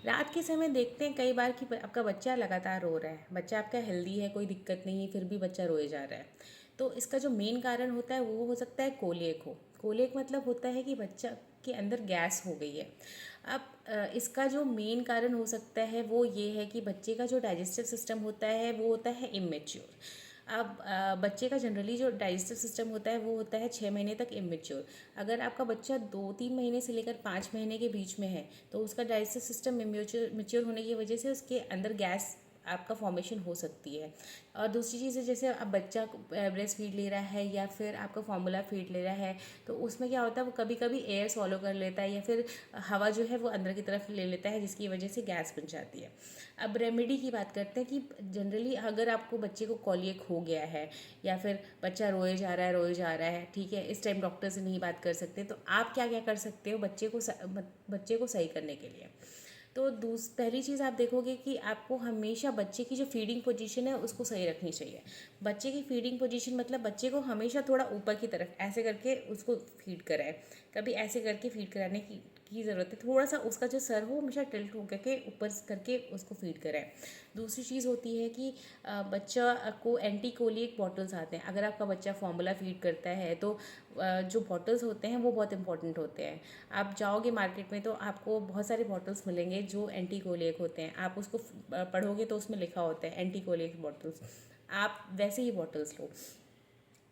रात के समय देखते हैं कई बार कि आपका बच्चा लगातार रो रहा है, बच्चा आपका हेल्दी है, कोई दिक्कत नहीं, फिर भी बच्चा रोए जा रहा है। तो इसका जो मेन कारण होता है वो हो सकता है कोलिएक हो। कोलिएक मतलब होता है कि बच्चा के अंदर गैस हो गई है। अब इसका जो मेन कारण हो सकता है वो ये है कि बच्चे का जो डाइजेस्टिव सिस्टम होता है वो होता है इमेच्योर। अब बच्चे का जनरली जो डाइजेस्टिव सिस्टम होता है वो होता है 6 महीने तक इमेच्योर। अगर आपका बच्चा 2-3 महीने से लेकर 5 महीने के बीच में है तो उसका डाइजेस्टिव सिस्टम इमेच्योर होने की वजह से उसके अंदर गैस आपका फॉर्मेशन हो सकती है। और दूसरी चीज़ है, जैसे अब बच्चा ब्रेस्ट फीड ले रहा है या फिर आपका फार्मूला फीड ले रहा है तो उसमें क्या होता है वो कभी कभी एयर सॉलो कर लेता है या फिर हवा जो है वो अंदर की तरफ ले लेता है, जिसकी वजह से गैस बन जाती है। अब रेमेडी की बात करते हैं कि जनरली अगर आपको बच्चे को कॉलिएक हो गया है या फिर बच्चा रोए जा रहा है, ठीक है, इस टाइम डॉक्टर से नहीं बात कर सकते, तो आप क्या क्या कर सकते हो बच्चे को सही करने के लिए। तो पहली चीज़ आप देखोगे कि आपको हमेशा बच्चे की जो फीडिंग पोजीशन है उसको सही रखनी चाहिए। बच्चे की फीडिंग पोजीशन मतलब बच्चे को हमेशा थोड़ा ऊपर की तरफ ऐसे करके उसको फीड कराएं। कभी ऐसे करके फीड कराने की ज़रूरत है, थोड़ा सा उसका जो सर हो हमेशा टिल्ट हो करके ऊपर करके उसको फीड कराएं। दूसरी चीज़ होती है कि बच्चा को एंटी कोलिक बॉटल्स आते हैं। अगर आपका बच्चा फॉर्मूला फीड करता है तो जो बॉटल्स होते हैं वो बहुत इंपॉर्टेंट होते हैं। आप जाओगे मार्केट में तो आपको बहुत सारे बॉटल्स मिलेंगे जो एंटी कोलिक होते हैं। आप उसको पढ़ोगे तो उसमें लिखा होता है एंटी कोलिक बॉटल्स, आप वैसे ही बॉटल्स लो।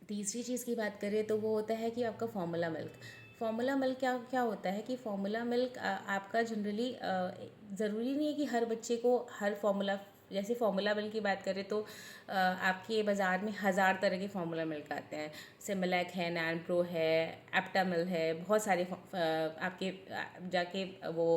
तीसरी चीज़ की बात करें तो वो होता है कि आपका फार्मूला मिल्क। फार्मूला मिल्क क्या क्या होता है कि फार्मूला मिल्क आपका जनरली ज़रूरी नहीं है कि हर बच्चे को हर फार्मूला, जैसे फार्मूला मिल्क की बात करें तो आपके बाज़ार में 1000 तरह के फार्मूला मिल्क आते हैं। सिमिलैक है, नैन प्रो है, एप्टामिल है, बहुत सारे आपके जाके वो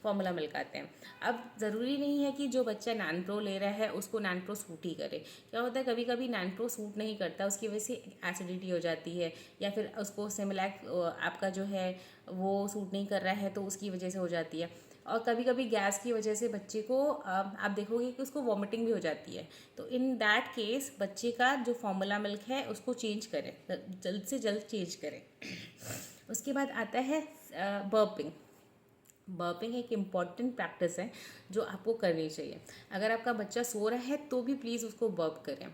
फार्मूला मिल्क आते हैं। अब ज़रूरी नहीं है कि जो बच्चा नैन प्रो ले रहा है उसको नैन प्रो सूट ही करे। क्या होता है कभी कभी नैन प्रो सूट नहीं करता, उसकी वजह से एसिडिटी हो जाती है या फिर उसको सिमिलैक आपका जो है वो सूट नहीं कर रहा है तो उसकी वजह से हो जाती है। और कभी कभी गैस की वजह से बच्चे को आप देखोगे कि उसको वॉमिटिंग भी हो जाती है। तो इन दैट केस बच्चे का जो फार्मूला मिल्क है उसको चेंज करें, जल्द से जल्द चेंज करें। उसके बाद आता है बर्पिंग। बर्पिंग एक इम्पॉर्टेंट प्रैक्टिस है जो आपको करनी चाहिए। अगर आपका बच्चा सो रहा है तो भी प्लीज़ उसको बर्प करें।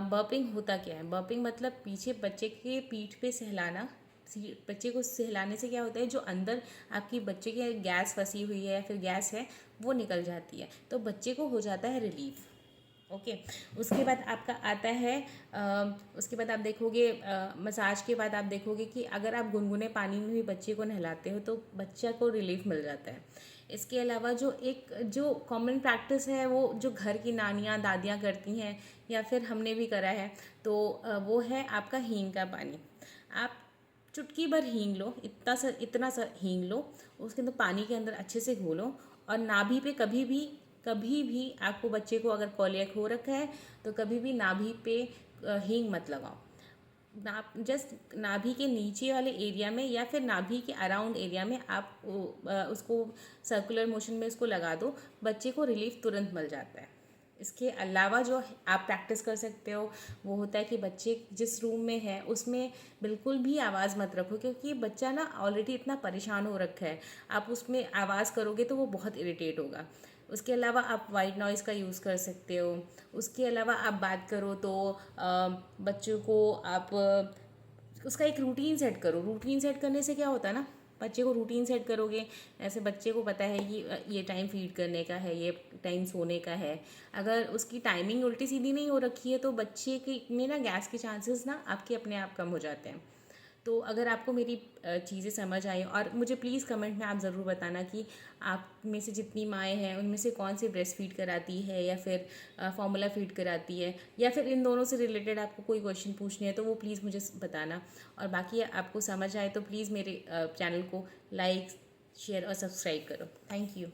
बर्पिंग होता क्या है? बर्पिंग मतलब पीछे बच्चे के पीठ पे सहलाना। बच्चे को सहलाने से क्या होता है, जो अंदर आपकी बच्चे के गैस फंसी हुई है या फिर गैस है वो निकल जाती है, तो बच्चे को हो जाता है रिलीफ। ओके। उसके बाद आपका आता है उसके बाद आप देखोगे मसाज के बाद आप देखोगे कि अगर आप गुनगुने पानी में भी बच्चे को नहलाते हो तो बच्चा को रिलीफ मिल जाता है। इसके अलावा जो कॉमन प्रैक्टिस है वो जो घर की नानियाँ दादियाँ करती हैं या फिर हमने भी करा है, तो वो है आपका हींग का पानी। आप चुटकी भर हींग लो, इतना सा हींग लो, उसके अंदर पानी के अंदर अच्छे से घोलो और नाभि पे कभी भी आपको बच्चे को अगर कॉलियक हो रखा है तो कभी भी नाभि पे हींग मत लगाओ। जस्ट नाभि के नीचे वाले एरिया में या फिर नाभि के अराउंड एरिया में आप उसको सर्कुलर मोशन में उसको लगा दो, बच्चे को रिलीफ तुरंत मिल जाता है। इसके अलावा जो आप प्रैक्टिस कर सकते हो वो होता है कि बच्चे जिस रूम में है उसमें बिल्कुल भी आवाज़ मत रखो, क्योंकि बच्चा ना ऑलरेडी इतना परेशान हो रखा है, आप उसमें आवाज़ करोगे तो वो बहुत इरिटेट होगा। उसके अलावा आप वाइट नॉइज़ का यूज़ कर सकते हो। उसके अलावा आप बात करो तो बच्चों को आप उसका एक रूटीन सेट करो। रूटीन सेट करने से क्या होता है ना, बच्चे को रूटीन सेट करोगे, ऐसे बच्चे को पता है कि ये टाइम फीड करने का है, ये टाइम सोने का है। अगर उसकी टाइमिंग उल्टी सीधी नहीं हो रखी है तो बच्चे के में ना गैस के चांसेस ना आपके अपने आप कम हो जाते हैं। तो अगर आपको मेरी चीज़ें समझ आई, और मुझे प्लीज़ कमेंट में आप ज़रूर बताना कि आप में से जितनी माएँ हैं उनमें से कौन सी ब्रेस्ट फीड कराती है या फिर फार्मूला फीड कराती है, या फिर इन दोनों से रिलेटेड आपको कोई क्वेश्चन पूछने है तो वो प्लीज़ मुझे बताना। और बाकी आपको समझ आए तो प्लीज़ मेरे चैनल को लाइक शेयर और सब्सक्राइब करो। Thank you.